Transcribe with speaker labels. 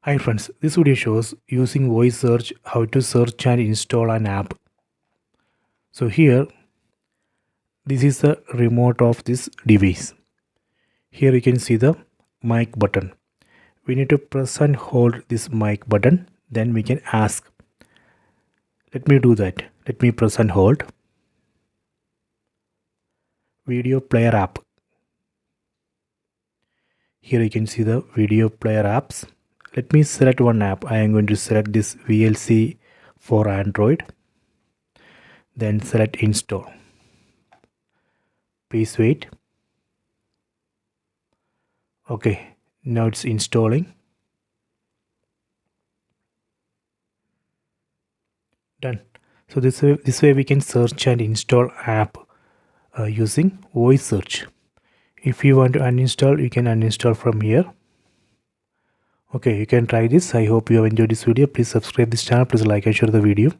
Speaker 1: Hi friends, this video shows using voice search how to search and install an app. So here, this is the remote of this device. Here you can see the mic button. We need to press and hold this mic button, then we can ask. Let me do that. Let me press and hold. Video player app. Here you can see the video player apps. Let me select one app. I am going to select this VLC for Android. Then select install. Please wait. Okay, now it's installing. Done. So this way we can search and install app using voice search. If you want to uninstall, you can uninstall from here. Okay, you can try this. I hope you have enjoyed this video. Please subscribe this channel. Please like and share the video.